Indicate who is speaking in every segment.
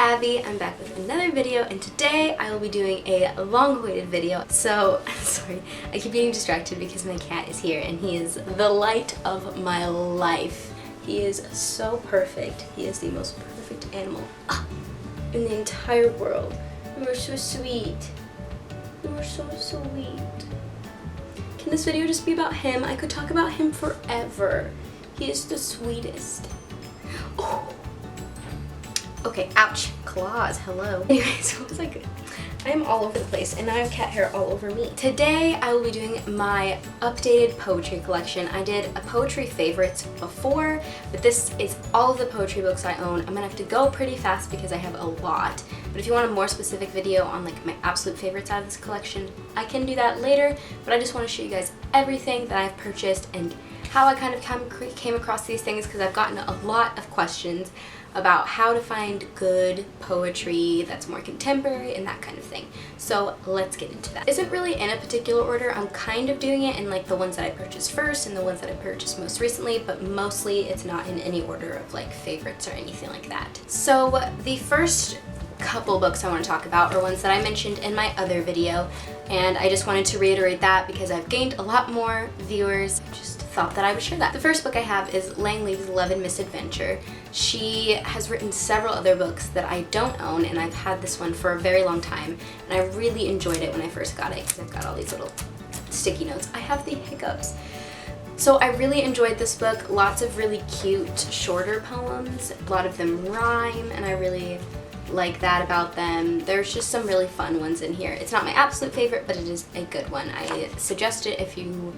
Speaker 1: Abby. I'm back with another video, and today I will be doing a long-awaited video. So, sorry, I keep getting distracted because my cat is here and he is the light of my life. He is so perfect. He is the most perfect animal in the entire world. You are so sweet. You are so sweet. Can this video just be about him? I could talk about him forever. He is the sweetest. Oh. Okay, ouch. Claws, hello. Anyways, what was I good? I am all over the place and I have cat hair all over me. Today I will be doing my updated poetry collection. I did a poetry favorites before, but this is all of the poetry books I own. I'm gonna have to go pretty fast because I have a lot. But if you want a more specific video on like my absolute favorites out of this collection, I can do that later. But I just want to show you guys everything that I've purchased and how I kind of came across these things, because I've gotten a lot of questions about how to find good poetry that's more contemporary and that kind of thing. So let's get into that. Isn't really in a particular order. I'm kind of doing it in like the ones that I purchased first and the ones that I purchased most recently, but mostly it's not in any order of like favorites or anything like that. So the first couple books I want to talk about are ones that I mentioned in my other video, and I just wanted to reiterate that because I've gained a lot more viewers. Just thought that I would share that. The first book I have is Langley's Love and Misadventure. She has written several other books that I don't own, and I've had this one for a very long time, and I really enjoyed it when I first got it because I've got all these little sticky notes. I have the hiccups. So I really enjoyed this book. Lots of really cute shorter poems. A lot of them rhyme, and I really like that about them. There's just some really fun ones in here. It's not my absolute favorite, but it is a good one. I suggest it if you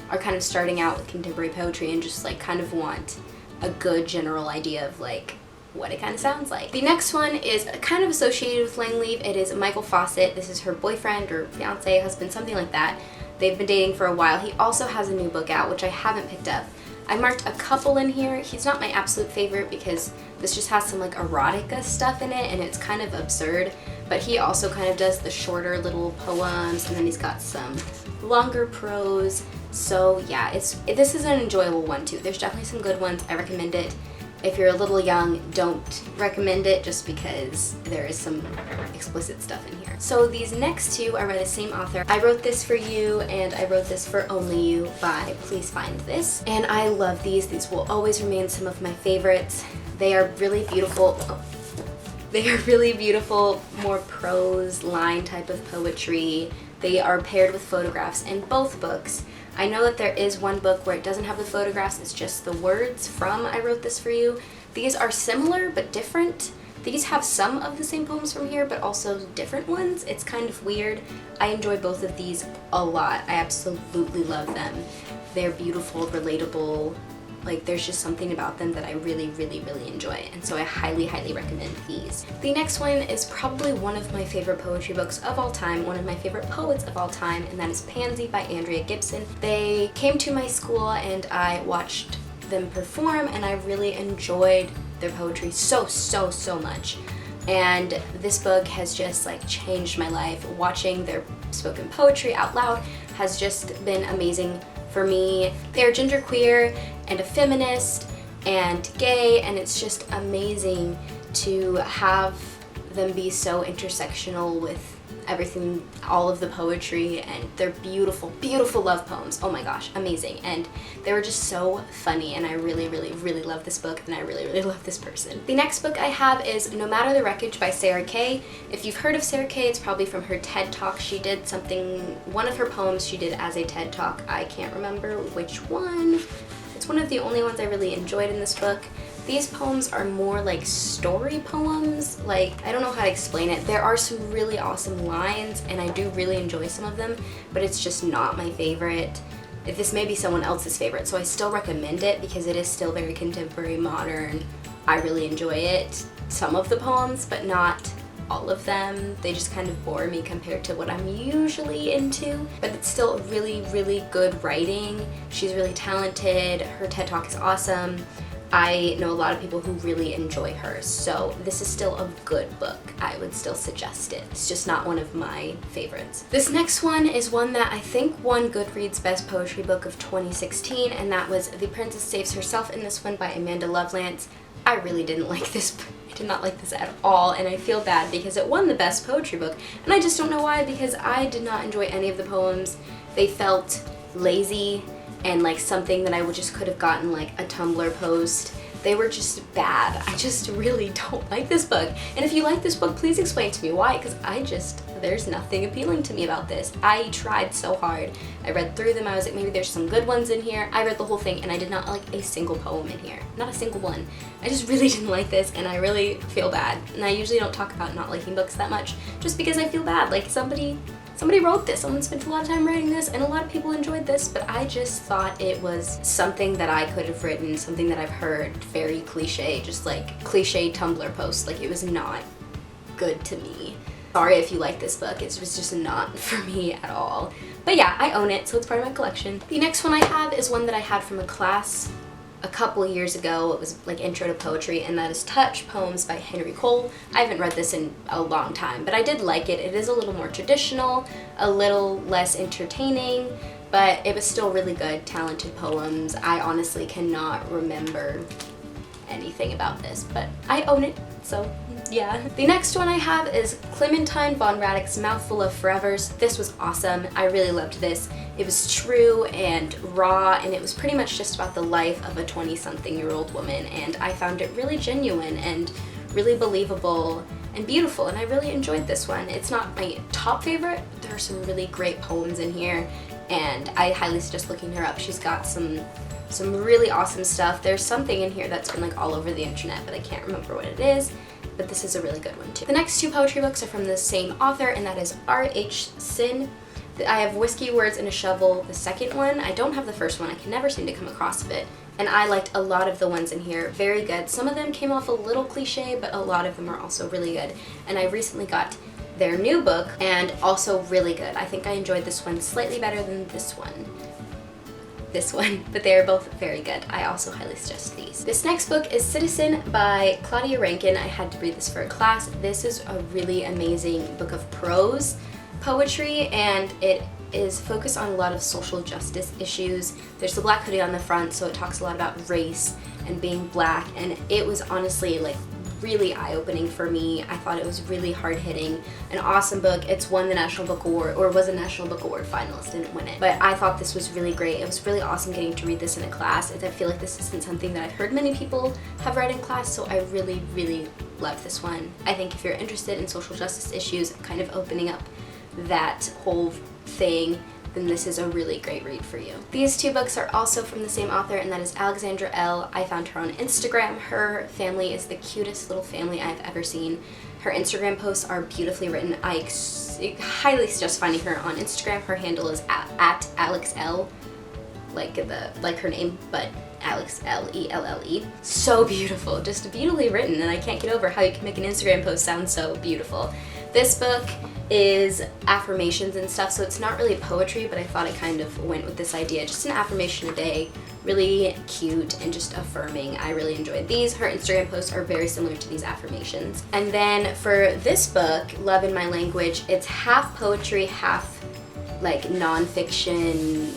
Speaker 1: are kind of starting out with contemporary poetry and just like kind of want a good general idea of like what it kind of sounds like. The next one is kind of associated with Langley. It is Michael Fawcett. This is her boyfriend or fiance, husband, something like that. They've been dating for a while. He also has a new book out, which I haven't picked up. I marked a couple in here. He's not my absolute favorite because this just has some like erotica stuff in it and it's kind of absurd, but he also kind of does the shorter little poems, and then he's got some longer prose. So yeah, this is an enjoyable one too. There's definitely some good ones. I recommend it. If you're a little young, don't recommend it just because there is some explicit stuff in here. So these next two are by the same author. I Wrote This For You and I Wrote This For Only You by Please Find This. And I love these. These will always remain some of my favorites. They are really beautiful. They are really beautiful, more prose line type of poetry. They are paired with photographs in both books. I know that there is one book where it doesn't have the photographs, it's just the words from I Wrote This For You. These are similar but different. These have some of the same poems from here, but also different ones. It's kind of weird. I enjoy both of these a lot. I absolutely love them. They're beautiful, relatable. Like, there's just something about them that I really, really, really enjoy, and so I highly, highly recommend these. The next one is probably one of my favorite poetry books of all time, one of my favorite poets of all time, and that is Pansy by Andrea Gibson. They came to my school and I watched them perform, and I really enjoyed their poetry so much. And this book has just like changed my life. Watching their spoken poetry out loud has just been amazing for me. They're genderqueer and a feminist and gay, and it's just amazing to have them be so intersectional with everything, all of the poetry, and they're beautiful, beautiful love poems. Oh my gosh, amazing. And they were just so funny, and I really, really, really love this book, and I really, really love this person. The next book I have is No Matter the Wreckage by Sarah Kay. If you've heard of Sarah Kay, it's probably from her TED Talk. She did something, one of her poems she did as a TED Talk. I can't remember which one. It's one of the only ones I really enjoyed in this book. These poems are more like story poems. Like, I don't know how to explain it. There are some really awesome lines, and I do really enjoy some of them, but it's just not my favorite. This may be someone else's favorite, so I still recommend it because it is still very contemporary, modern. I really enjoy it. Some of the poems, but not all of them. They just kind of bore me compared to what I'm usually into, but it's still really, really good writing. She's really talented. Her TED Talk is awesome. I know a lot of people who really enjoy her, so this is still a good book. I would still suggest it. It's just not one of my favorites. This next one is one that I think won Goodreads Best Poetry Book of 2016, and that was The Princess Saves Herself in This One by Amanda Lovelace. I really didn't like this book. I did not like this at all, and I feel bad because it won the best poetry book, and I just don't know why, because I did not enjoy any of the poems. They felt lazy and like something that I would just could have gotten like a Tumblr post. They were just bad. I just really don't like this book. And if you like this book, please explain to me why, because there's nothing appealing to me about this. I tried so hard. I read through them. I was like, maybe there's some good ones in here. I read the whole thing and I did not like a single poem in here. Not a single one. I just really didn't like this and I really feel bad. And I usually don't talk about not liking books that much just because I feel bad. Like somebody wrote this, someone spent a lot of time writing this, and a lot of people enjoyed this, but I just thought it was something that I could have written, something that I've heard, very cliche, just like cliche Tumblr post. Like, it was not good to me. Sorry if you like this book, it was just not for me at all. But yeah, I own it, so it's part of my collection. The next one I have is one that I had from a class a couple years ago. It was like Intro to Poetry, and that is Touch, Poems by Henry Cole. I haven't read this in a long time, but I did like it. It is a little more traditional, a little less entertaining, but it was still really good, talented poems. I honestly cannot remember anything about this, but I own it, so yeah. The next one I have is Clementine von Radek's Mouthful of Forevers. This was awesome. I really loved this. It was true and raw, and it was pretty much just about the life of a 20-something-year-old woman, and I found it really genuine and really believable and beautiful, and I really enjoyed this one. It's not my top favorite. There are some really great poems in here, and I highly suggest looking her up. She's got some really awesome stuff. There's something in here that's been like all over the internet, but I can't remember what it is. But this is a really good one too. The next two poetry books are from the same author, and that is R.H. Sin. I have Whiskey, Words, and a Shovel, the second one. I don't have the first one. I can never seem to come across it. And I liked a lot of the ones in here. Very good. Some of them came off a little cliche, but a lot of them are also really good. And I recently got their new book, and also really good. I think I enjoyed this one slightly better than this one, but they are both very good. I also highly suggest these. This next book is Citizen by Claudia Rankine. I had to read this for a class. This is a really amazing book of prose poetry, and it is focused on a lot of social justice issues. There's the black hoodie on the front, so it talks a lot about race and being black, and it was honestly like really eye-opening for me. I thought it was really hard-hitting, an awesome book. It's won the National Book Award, or was a National Book Award finalist, didn't win it. But I thought this was really great. It was really awesome getting to read this in a class. I feel like this isn't something that I've heard many people have read in class, so I really, really loved this one. I think if you're interested in social justice issues, kind of opening up that whole thing, then this is a really great read for you. These two books are also from the same author, and that is Alexandra L. I found her on Instagram. Her family is the cutest little family I've ever seen. Her Instagram posts are beautifully written. I highly suggest finding her on Instagram. Her handle is at AlexL, like her name, but Alex, L-E-L-L-E. So beautiful, just beautifully written, and I can't get over how you can make an Instagram post sound so beautiful. This book is affirmations and stuff, so it's not really poetry, but I thought I kind of went with this idea. Just an affirmation a day, really cute and just affirming. I really enjoyed these. Her Instagram posts are very similar to these affirmations. And then for this book, Love in My Language, it's half poetry, half like nonfiction,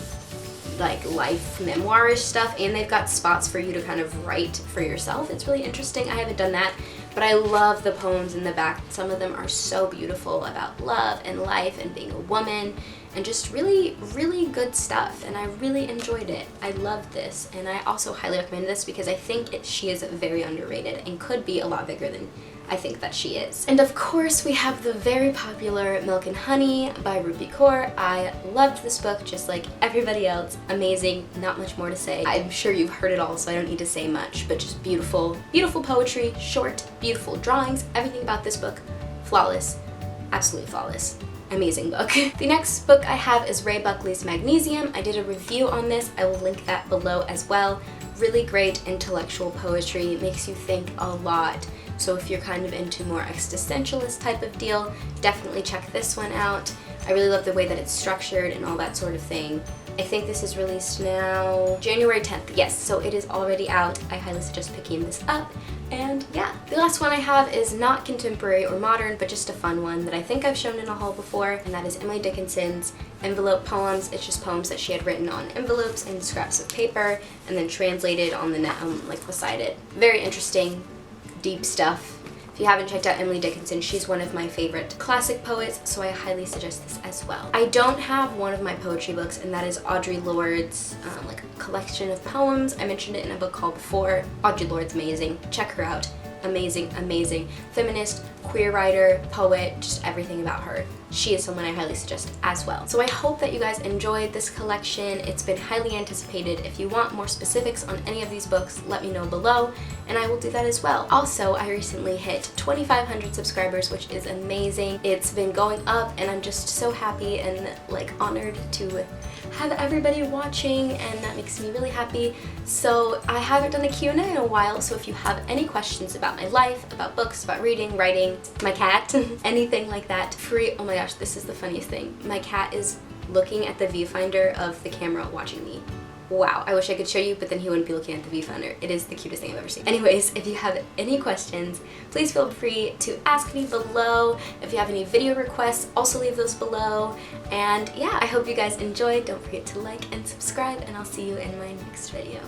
Speaker 1: like life memoir-ish stuff, and they've got spots for you to kind of write for yourself. It's really interesting. I haven't done that, but I love the poems in the back. Some of them are so beautiful about love and life and being a woman and just really, really good stuff, and I really enjoyed it. I loved this, and I also highly recommend this because I think she is very underrated and could be a lot bigger than I think that she is. And of course we have the very popular Milk and Honey by Rupi Kaur. I loved this book just like everybody else. Amazing, not much more to say. I'm sure you've heard it all, so I don't need to say much, but just beautiful, beautiful poetry, short, beautiful drawings, everything about this book, flawless, absolutely flawless. Amazing book. The next book I have is Ray Buckley's Magnesium. I did a review on this. I will link that below as well. Really great intellectual poetry. It makes you think a lot. So if you're kind of into more existentialist type of deal, definitely check this one out. I really love the way that it's structured and all that sort of thing. I think this is released now January 10th. Yes, so it is already out. I highly suggest picking this up. And yeah, the last one I have is not contemporary or modern, but just a fun one that I think I've shown in a haul before, and that is Emily Dickinson's Envelope Poems. It's just poems that she had written on envelopes and scraps of paper and then translated on the net, like beside it. Very interesting, deep stuff. If you haven't checked out Emily Dickinson, she's one of my favorite classic poets, so I highly suggest this as well. I don't have one of my poetry books, and that is Audre Lorde's like collection of poems. I mentioned it in a book called before. Audre Lorde's amazing. Check her out. Amazing, amazing. Feminist, queer writer, poet, just everything about her. She is someone I highly suggest as well. So I hope that you guys enjoyed this collection. It's been highly anticipated. If you want more specifics on any of these books, let me know below, and I will do that as well. Also, I recently hit 2,500 subscribers, which is amazing. It's been going up, and I'm just so happy and like honored to have everybody watching, and that makes me really happy. So I haven't done a Q&A in a while, so if you have any questions about my life, about books, about reading, writing, my cat, anything like that, oh my gosh, this is the funniest thing. My cat is looking at the viewfinder of the camera watching me. Wow, I wish I could show you, but then he wouldn't be looking at the viewfinder. It is the cutest thing I've ever seen. Anyways, if you have any questions, please feel free to ask me below. If you have any video requests, also leave those below. And yeah, I hope you guys enjoyed. Don't forget to like and subscribe, and I'll see you in my next video.